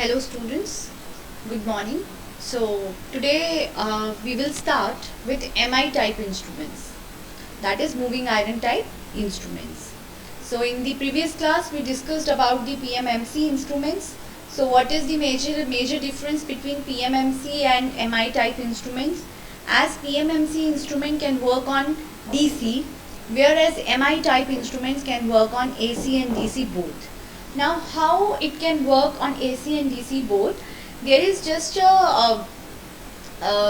Hello students, good morning. So today we will start with MI type instruments, that is moving iron type instruments. So in the previous class we discussed about the PMMC instruments. So what is the major difference between PMMC and MI type instruments? As PMMC instrument can work on DC, whereas MI type instruments can work on AC and DC both. Now how it can work on AC and DC both? There is just a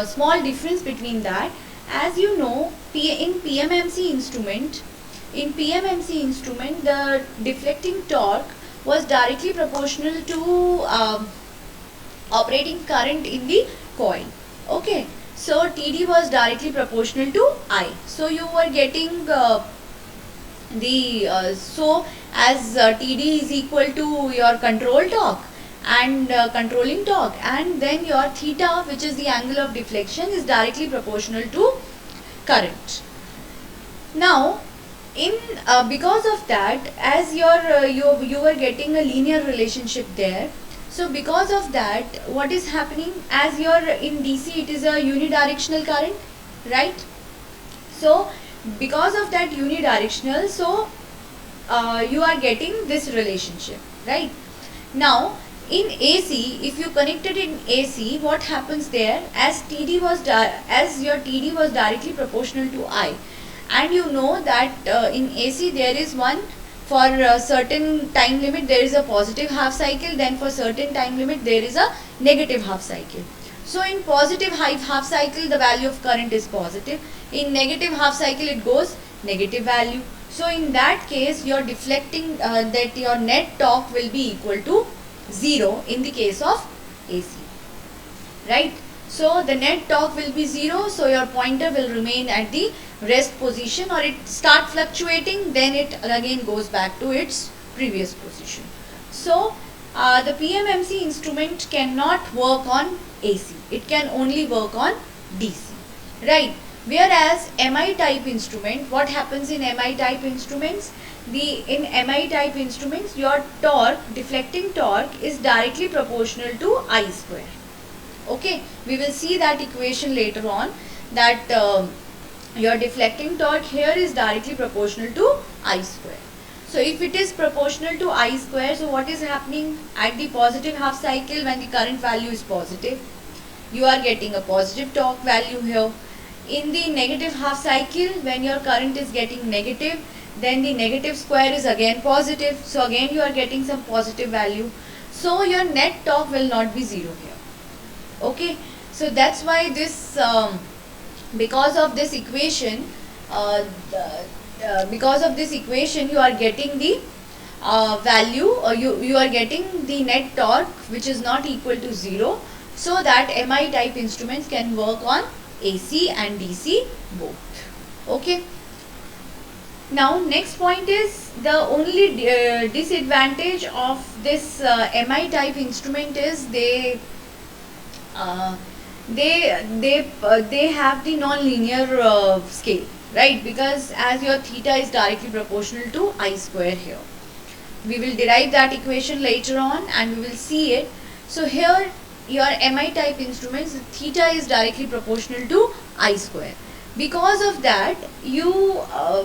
small difference between that. As you know, in PMMC instrument, the deflecting torque was directly proportional to operating current in the coil. Okay, so TD was directly proportional to I. So you were getting as TD is equal to your control torque and controlling torque, and then your theta, which is the angle of deflection, is directly proportional to current. Now in because of that, as you were getting a linear relationship there. So because of that, what is happening, as you're in DC, it is a unidirectional current, right? So because of that unidirectional, so you are getting this relationship, right? Now in AC, if you connected in AC, what happens there, as your TD was directly proportional to I, and you know that in AC there is one, for a certain time limit there is a positive half cycle, then for certain time limit there is a negative half cycle. So in positive half cycle the value of current is positive, in negative half cycle it goes negative value. So in that case your deflecting that your net torque will be equal to 0 in the case of AC, right? So the net torque will be 0, so your pointer will remain at the rest position, or it start fluctuating, then it again goes back to its previous position. So the PMMC instrument cannot work on AC, it can only work on DC, right? Whereas MI type instrument, what happens in MI type instruments? In MI type instruments, your torque, deflecting torque, is directly proportional to I square. Okay, we will see that equation later on, that your deflecting torque here is directly proportional to I square. So if it is proportional to I square, so what is happening at the positive half cycle, when the current value is positive, you are getting a positive torque value here. In the negative half cycle, when your current is getting negative, then the negative square is again positive, so again you are getting some positive value. So your net torque will not be 0 here. Okay, so that's why this because of this equation you are getting the value, or you are getting the net torque which is not equal to 0, so that MI type instruments can work on AC and DC both. Okay, now next point is, the only disadvantage of this MI type instrument is they have the non-linear scale, right? Because as your theta is directly proportional to I square here. We will derive that equation later on and we will see it. So here your MI type instruments, theta is directly proportional to I square. Because of that, you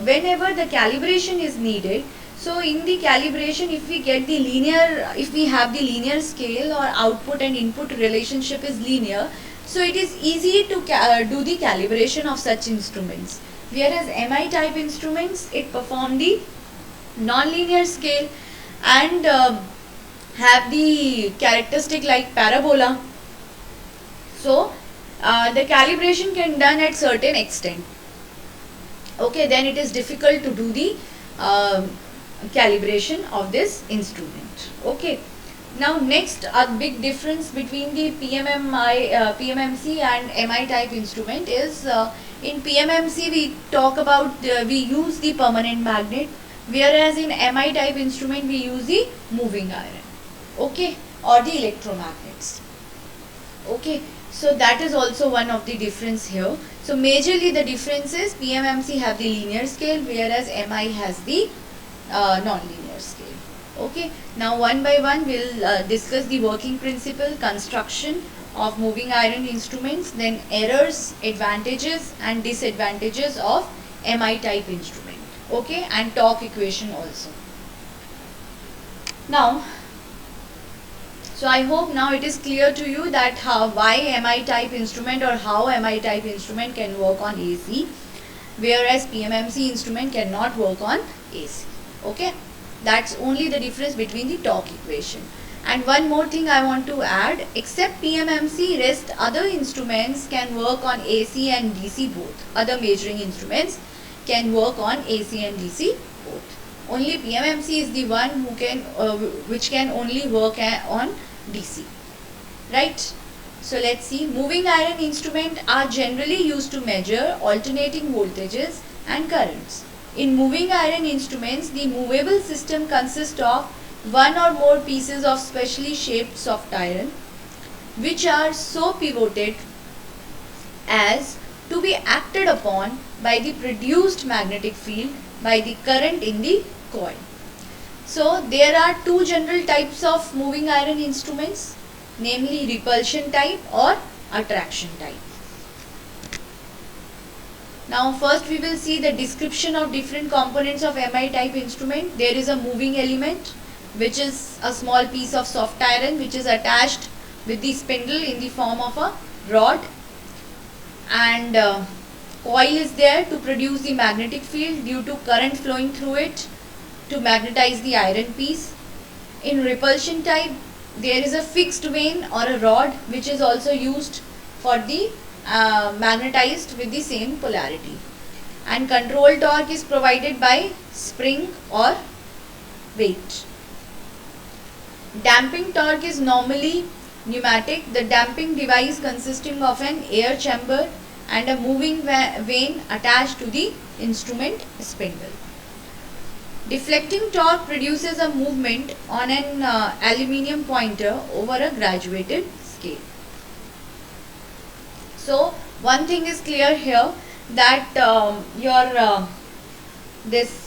whenever the calibration is needed, so in the calibration, if we have the linear scale, or output and input relationship is linear, so it is easy to do the calibration of such instruments. Whereas MI type instruments, it perform the non-linear scale and have the characteristic like parabola. So the calibration can done at certain extent. Okay, then it is difficult to do the calibration of this instrument. Okay, now next, a big difference between the PMMC and MI type instrument is, in PMMC we talk about we use the permanent magnet, whereas in MI type instrument we use the moving iron, okay, or the electromagnets. Okay, so that is also one of the difference here. So majorly the difference is PMMC have the linear scale, whereas MI has the non-linear scale. Okay, now one by one we'll discuss the working principle, construction of moving iron instruments, then errors, advantages and disadvantages of MI type instrument. Okay, and torque equation also. Now, so I hope now it is clear to you that why MI type instrument or how MI type instrument can work on AC, whereas PMMC instrument cannot work on AC. Okay, that's only the difference between the torque equation. And one more thing I want to add, except PMMC, rest other instruments can work on AC and DC both. Other measuring instruments can work on AC and DC both. Only PMMC is the one who can which can only work on DC, right? So let's see. Moving iron instruments are generally used to measure alternating voltages and currents. In moving iron instruments, the movable system consists of one or more pieces of specially shaped soft iron which are so pivoted as to be acted upon by the produced magnetic field by the current in the coil. So there are two general types of moving iron instruments, namely repulsion type or attraction type. Now first we will see the description of different components of MI type instrument. There is a moving element, which is a small piece of soft iron which is attached with the spindle in the form of a rod, and coil is there to produce the magnetic field due to current flowing through it to magnetize the iron piece. In repulsion type, there is a fixed vane or a rod which is also used for the magnetized with the same polarity, and control torque is provided by spring or weight. Damping torque is normally pneumatic. The damping device consisting of an air chamber and a moving vane attached to the instrument spindle. Deflecting torque produces a movement on an aluminium pointer over a graduated scale. So one thing is clear here, that this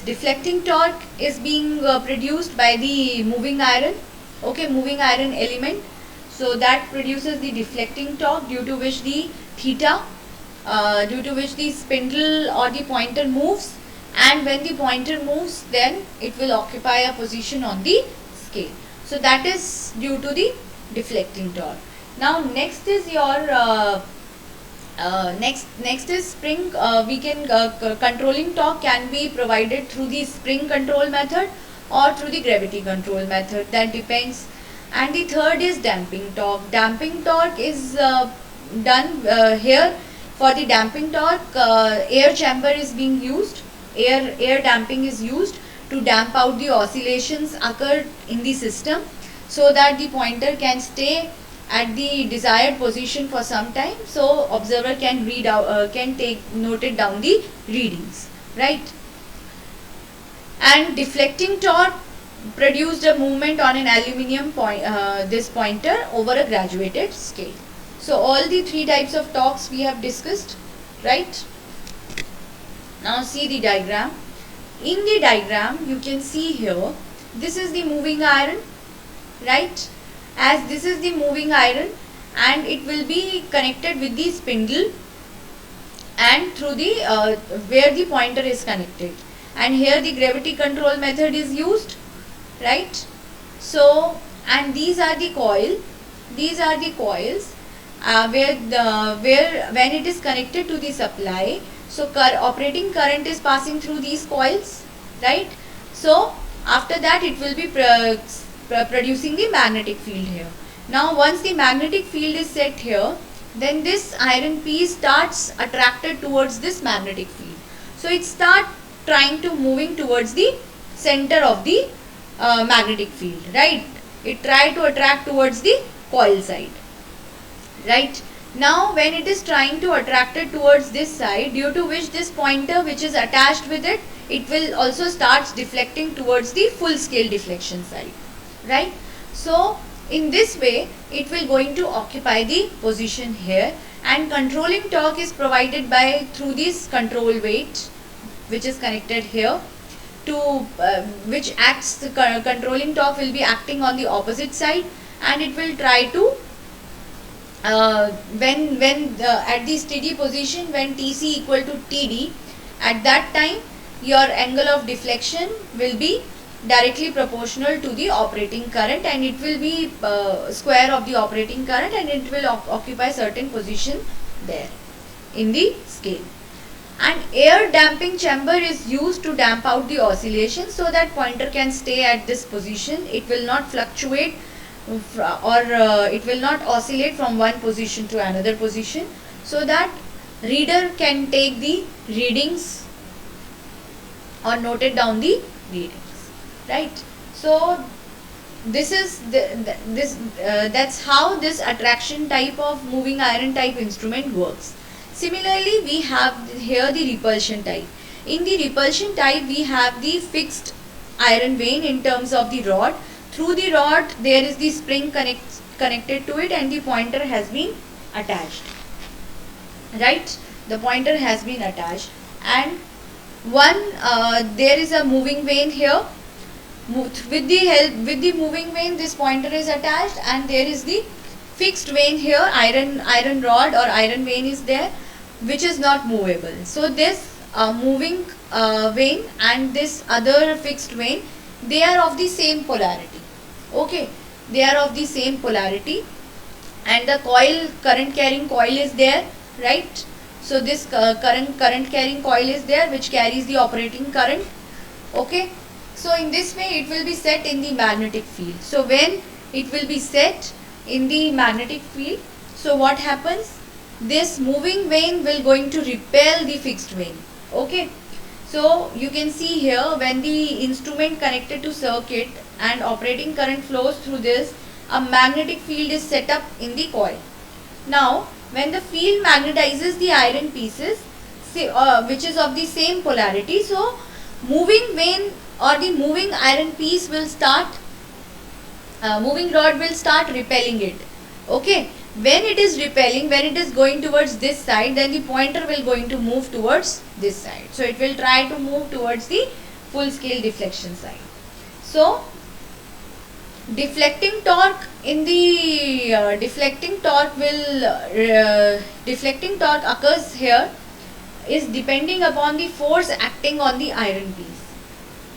deflecting torque is being produced by the moving iron, okay, moving iron element. So that produces the deflecting torque, due to which the theta, due to which the spindle or the pointer moves, and when the pointer moves, then it will occupy a position on the scale. So that is due to the deflecting torque. Now next is your next is spring. Controlling torque can be provided through the spring control method or through the gravity control method, that depends. And the third is damping torque. Damping torque is done here. For the damping torque, air chamber is being used. Air damping is used to damp out the oscillations occurred in the system, so that the pointer can stay at the desired position for some time, so observer can read out, noted down the readings, right? And deflecting torque produced a movement on an aluminium this pointer over a graduated scale. So all the three types of torques we have discussed, right? Now see the diagram. In the diagram you can see here, this is the moving iron, right? As this is the moving iron, and it will be connected with the spindle and through the where the pointer is connected, and here the gravity control method is used, right? So, and these are the coils where when it is connected to the supply, so operating current is passing through these coils, right? So after that it will be producing the magnetic field here. Now once the magnetic field is set here, then this iron piece starts attracted towards this magnetic field. So it starts trying to moving towards the center of the magnetic field, right? It try to attract towards the coil side, right? Now when it is trying to attract it towards this side, due to which this pointer which is attached with it, it will also start deflecting towards the full scale deflection side, right? So in this way it will going to occupy the position here, and controlling torque is provided by through this control weight which is connected here. to which acts, the controlling torque will be acting on the opposite side, and it will try to when at the steady position, when TC equal to TD, at that time your angle of deflection will be directly proportional to the operating current, and it will be square of the operating current, and it will occupy certain position there in the scale. An air damping chamber is used to damp out the oscillation so that pointer can stay at this position. It will not fluctuate or it will not oscillate from one position to another position, so that reader can take the readings or noted down the readings, right? So this is that's how this attraction type of moving iron type instrument works. Similarly, we have here the repulsion type. In the repulsion type, we have the fixed iron vane in terms of the rod. Through the rod, there is the spring connected to it, and the pointer has been attached, right? The pointer has been attached, and there is a moving vane here. With the moving vane, this pointer is attached, and there is the fixed vane here, iron rod or iron vane is there, which is not movable. So this moving vane and this other fixed vane, they are of the same polarity. Okay, they are of the same polarity, and the current carrying coil is there, right? So this current carrying coil is there, which carries the operating current. Okay, so in this way it will be set in the magnetic field. So when it will be set in the magnetic field, so what happens, this moving vane will going to repel the fixed vane. Okay, so you can see here, when the instrument connected to circuit and operating current flows through this, a magnetic field is set up in the coil. Now when the field magnetizes the iron pieces, which is of the same polarity, so moving vane or the moving iron piece will start, moving rod will start repelling it. Okay, when it is repelling, when it is going towards this side, then the pointer will going to move towards this side. So it will try to move towards the full scale deflection side. So deflecting torque in the deflecting torque occurs here is depending upon the force acting on the iron piece,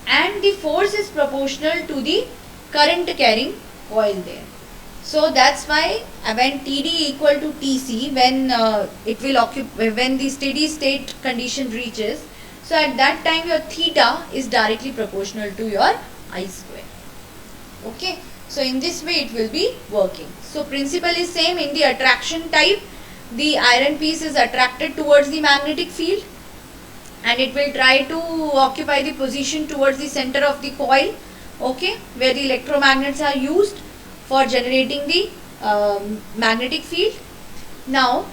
and the force is proportional to the current carrying coil there. So that's why when TD equal to TC, when it will occupy, when the steady state condition reaches, so at that time your theta is directly proportional to your I square. Okay, so in this way it will be working. So principle is same. In the attraction type, the iron piece is attracted towards the magnetic field, and it will try to occupy the position towards the center of the coil, okay, where the electromagnets are used for generating the magnetic field. Now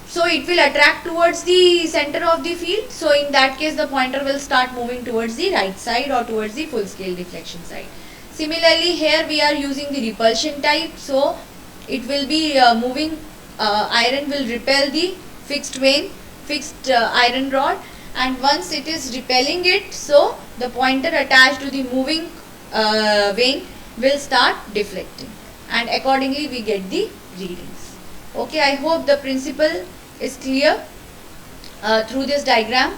so it will attract towards the center of the field, so in that case the pointer will start moving towards the right side or towards the full scale deflection side. Similarly, here we are using the repulsion type, so it will be moving iron will repel the fixed vane, fixed iron rod, and once it is repelling it, so the pointer attached to the moving vane will start deflecting, and accordingly we get the readings. Okay, I hope the principle is clear through this diagram.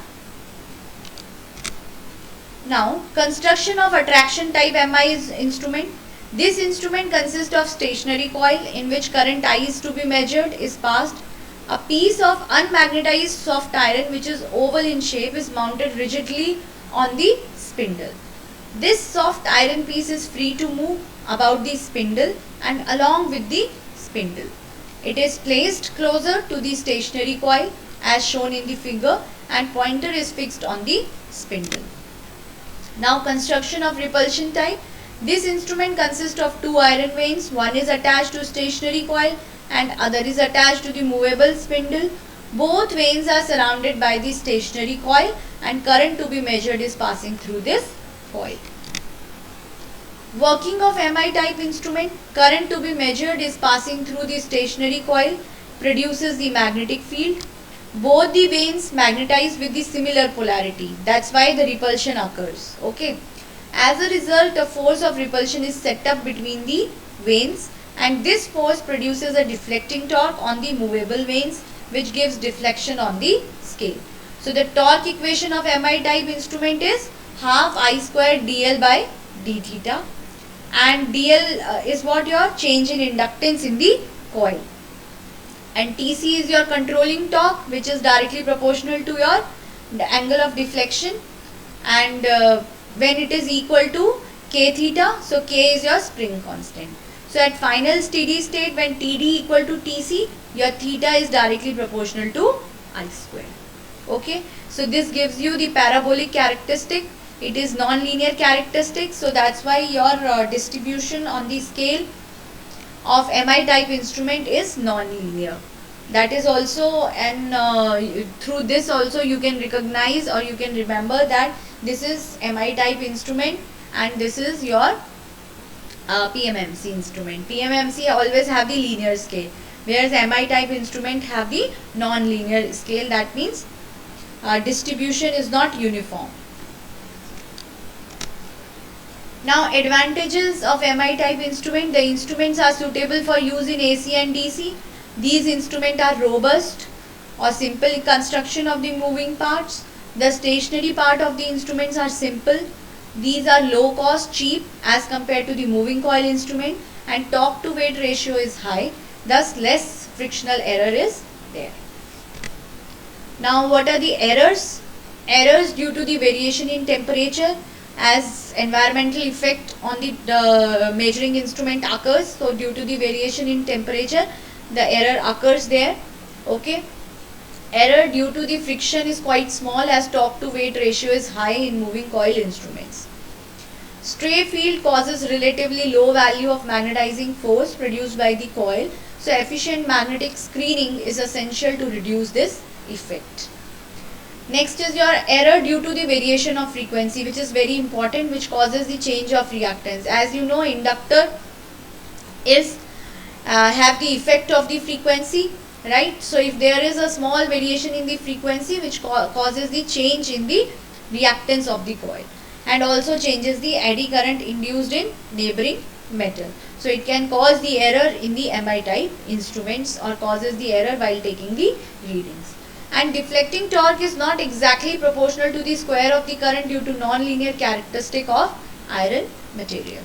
Now, construction of attraction type MI instrument. This instrument consists of stationary coil in which current I is to be measured is passed. A piece of unmagnetized soft iron which is oval in shape is mounted rigidly on the spindle. This soft iron piece is free to move about the spindle and along with the spindle. It is placed closer to the stationary coil as shown in the figure, and pointer is fixed on the spindle. Now, construction of repulsion type. This instrument consists of two iron vanes. One is attached to stationary coil and other is attached to the movable spindle. Both vanes are surrounded by the stationary coil, and current to be measured is passing through this coil. Working of MI type instrument. Current to be measured is passing through the stationary coil, produces the magnetic field. both the vanes magnetize with the similar polarity. That's why the repulsion occurs. Okay. As a result, a force of repulsion is set up between the vanes, and this force produces a deflecting torque on the movable vanes, which gives deflection on the scale. So the torque equation of Mi type instrument is half I square dl by d theta, and dl is what your change in inductance in the coil, and Tc is your controlling torque, which is directly proportional to your angle of deflection, and when it is equal to k theta, so k is your spring constant. So at final steady state, when Td equal to Tc, your theta is directly proportional to I square. Okay, so this gives you the parabolic characteristic. It is non-linear characteristic, so that's why your distribution on the scale of Mi type instrument is non-linear. That is also, and through this also you can recognize or you can remember that this is Mi type instrument and this is your PMMC instrument. PMMC always have the linear scale, whereas Mi type instrument have the non-linear scale. That means distribution is not uniform. Now, advantages of Mi type instrument. The instruments are suitable for use in AC and DC. These instruments are robust or simple in construction of the moving parts. The stationary part of the instruments are simple. These are low cost, cheap as compared to the moving coil instrument, and torque to weight ratio is high. Thus, less frictional error is there. Now, what are the errors? Errors due to the variation in temperature, as environmental effect on the measuring instrument occurs. So due to the variation in temperature, the error occurs there. Okay. Error due to the friction is quite small, as torque to weight ratio is high in moving coil instruments. Stray field causes relatively low value of magnetizing force produced by the coil. So efficient magnetic screening is essential to reduce this effect. Next is your error due to the variation of frequency, which is very important, which causes the change of reactance. As you know, inductor is have the effect of the frequency, right? So if there is a small variation in the frequency, which causes the change in the reactance of the coil, and also changes the eddy current induced in neighboring metal. So it can cause the error in the Mi type instruments, or causes the error while taking the readings. And deflecting torque is not exactly proportional to the square of the current due to non-linear characteristic of iron material.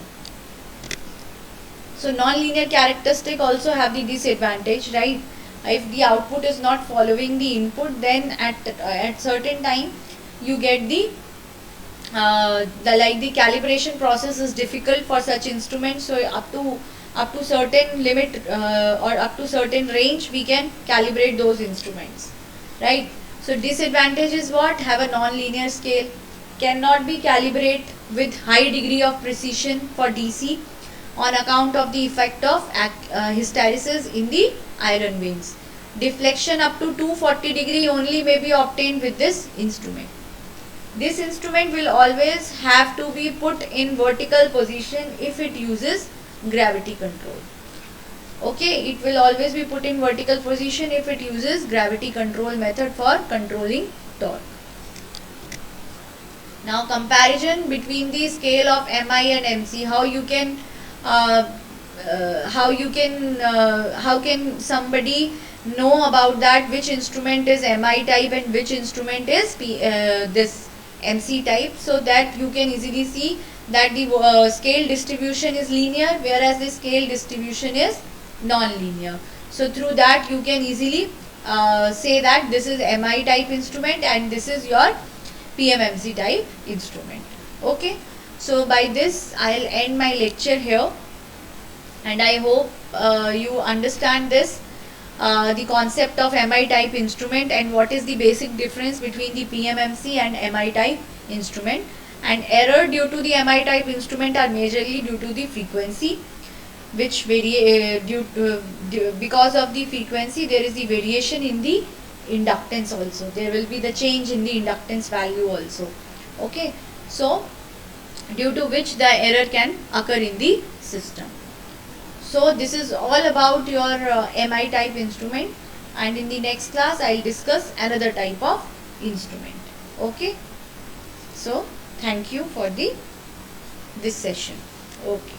So non-linear characteristic also have the disadvantage, right? If the output is not following the input, then at certain time you get the calibration process is difficult for such instruments. So up to certain limit or up to certain range, we can calibrate those instruments. Right. So disadvantage is what? Have a non-linear scale, cannot be calibrated with high degree of precision for DC on account of the effect of hysteresis in the iron vanes. Deflection up to 240 degree only may be obtained with this instrument. This instrument will always have to be put in vertical position if it uses gravity control. Okay, it will always be put in vertical position if it uses gravity control method for controlling torque. Now comparison between the scale of Mi and MC, how can somebody know about that, which instrument is Mi type and which instrument is this MC type, so that you can easily see that the scale distribution is linear, whereas the scale distribution is non-linear. So through that you can easily say that this is Mi type instrument and this is your PMMC type instrument. Okay, so by this I'll end my lecture here, and I hope you understand this the concept of Mi type instrument and what is the basic difference between the PMMC and Mi type instrument. And error due to the Mi type instrument are majorly due to the frequency, which because of the frequency there is the variation in the inductance also. There will be the change in the inductance value also. Okay, so due to which the error can occur in the system. So this is all about your Mi type instrument. and in the next class I'll discuss another type of instrument. Okay, so thank you for this session. Okay.